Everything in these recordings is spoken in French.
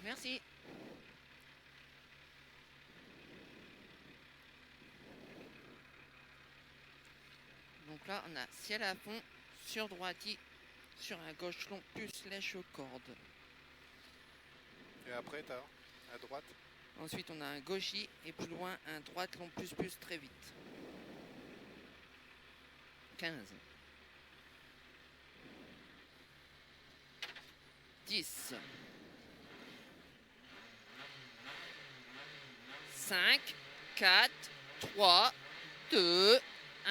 Merci. Donc là, on a ciel à fond, sur droiti, sur un gauche long, plus lèche corde. Et après, t'as à droite. Ensuite, on a un gauchi et plus loin, un droite long, plus très vite. 15. 10. 5, 4, 3, 2, 1,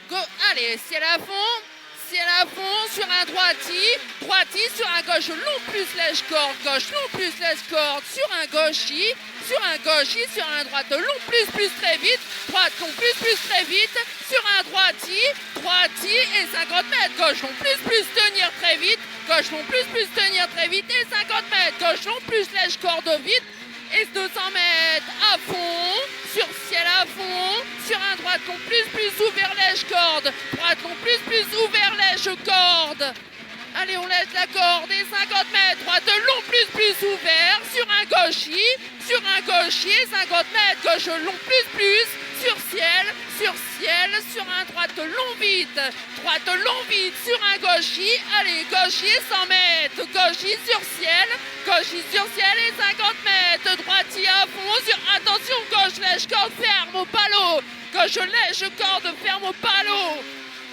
go. Allez, ciel à fond sur un droiti sur un gauche long plus lèche corde, gauche long plus lèche corde, sur un gauchi, sur un droite long plus très vite, droite long plus très vite, sur un droiti et 50 mètres, gauche long plus tenir très vite, gauche long plus tenir très vite et 50 mètres, gauche long plus lèche corde vite. Et 200 mètres à fond, sur ciel à fond, sur un droite long plus ouvert lèche corde, droite long plus ouvert lèche corde. Allez, on lèche la corde et 50 mètres, droite long plus ouvert, sur un gauchi, et 50 mètres, gauche long plus, sur ciel, sur un droite long vite, sur un gauchi, allez, gauchi et 100 mètres, gauchi sur ciel et 50 mètres, droiti à fond, attention, gauche lèche corde, ferme au palot, gauche lèche corde, ferme au palot,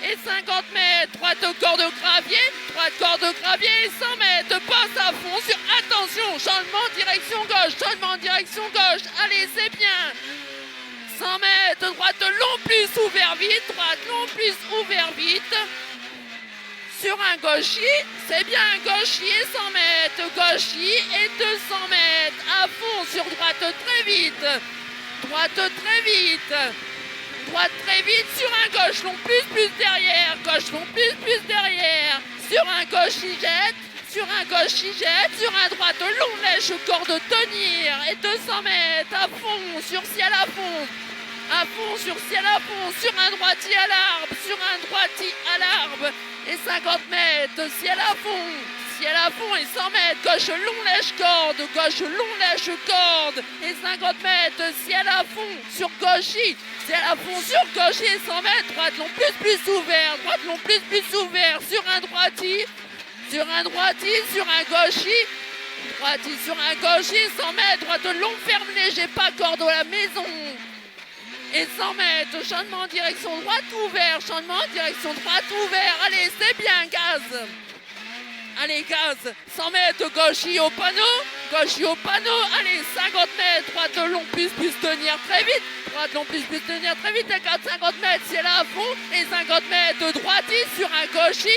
et 50 mètres, droite corde gravier, et 100 mètres, passe à fond, attention, changement direction gauche, allez, c'est bien, 100 mètres, droite long plus ouvert vite, sur un gauchi, c'est bien, gauchi et 100 mètres, gauchi et 200 mètres, à fond sur droite très vite, droite très vite, sur un gauche long plus derrière, sur un gauchi jette, sur un droite long lèche corde tenir, et 200 mètres, à fond, sur ciel à fond, sur un droiti à l'arbre, et 50 mètres, ciel à fond et 100 mètres, gauche long lèche corde, et 50 mètres, ciel à fond, sur gauchi, et 100 mètres, droite long plus ouvert, sur un droiti, sur un gauchi, 100 mètres, droite long ferme léger, pas corde à la maison. Et 100 mètres, changement direction droite ouvert, allez, c'est bien, gaz. Allez, gaz, 100 mètres, gauchi au panneau, allez, 50 mètres, droite long plus tenir très vite, et 50 mètres, ciel à fond, et 50 mètres, droiti sur un gauchi,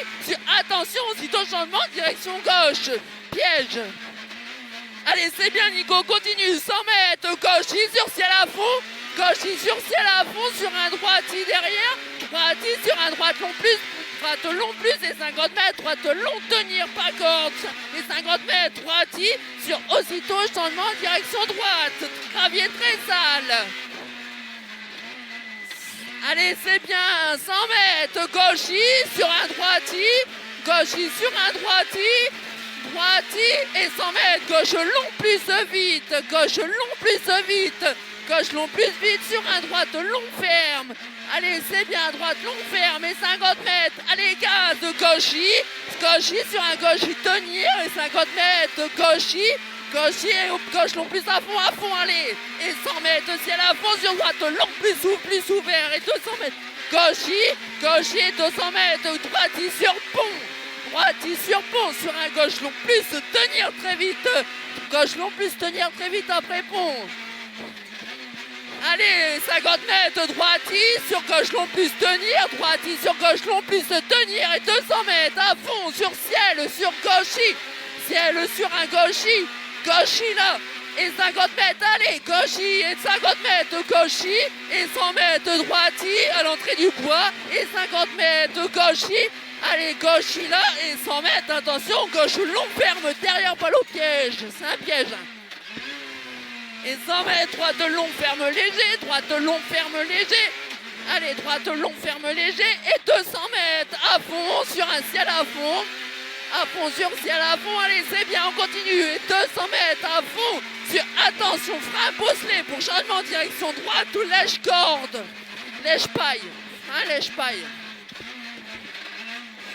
attention, aussitôt changement, direction gauche, piège. Allez, c'est bien, Nico, continue, 100 mètres, gauchi sur ciel à fond, sur un droiti derrière, sur un droite long plus, et 50 mètres, droite long tenir, pas corde, et 50 mètres, droiti, sur aussitôt changement, direction droite, gravier très sale. Allez, c'est bien, 100 mètres, gauchi, sur un droiti, et 100 mètres, gauche long plus vite, sur un droite long ferme. Allez, c'est bien, droite long ferme, et 50 mètres, allez, gaz, gauchi, sur un gauchi tenir, et 50 mètres, gauchi, et gauche long plus à fond, allez, et 100 mètres, ciel à fond, sur droite long plus ouvert, et 200 mètres, gauchi, et 200 mètres, droiti sur pont, sur un gauche long plus tenir très vite, après pont. Allez, 50 mètres, droiti, sur gauche long plus tenir, et 200 mètres, à fond, sur ciel, sur un gauchi là, et 50 mètres, allez, gauchi, et 50 mètres, et 100 mètres, droiti, à l'entrée du bois, et 50 mètres, gauchi, allez, gauchi là, et 100 mètres, attention, gauche long ferme, derrière pas le piège, c'est un piège. Et 100 mètres, droite long ferme léger, allez, droite long ferme léger, et 200 mètres, à fond, sur un ciel à fond, À fond sur ciel, à fond, allez, c'est bien, on continue. Et 200 mètres à fond sur, attention, frein bosselé pour changement de direction droite ou lèche-corde. Lèche-paille, hein, lèche-paille.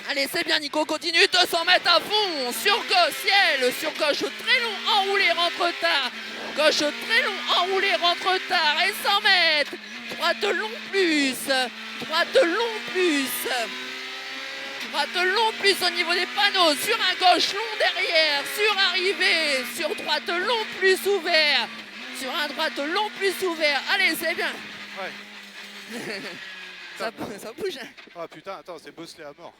Allez, c'est bien, Nico, continue, 200 mètres à fond, sur gauche, ciel, sur gauche, très long, enroulé, rentre tard. Gauche, très long, enroulé, rentre tard, et 100 mètres. Droite long plus, droite long plus. Droite long plus au niveau des panneaux, sur un gauche long derrière, sur arrivée, sur droite long plus ouvert, sur un droite long plus ouvert. Allez, c'est bien. Ouais. Ça bouge. Ah putain, attends, c'est bosselé à mort.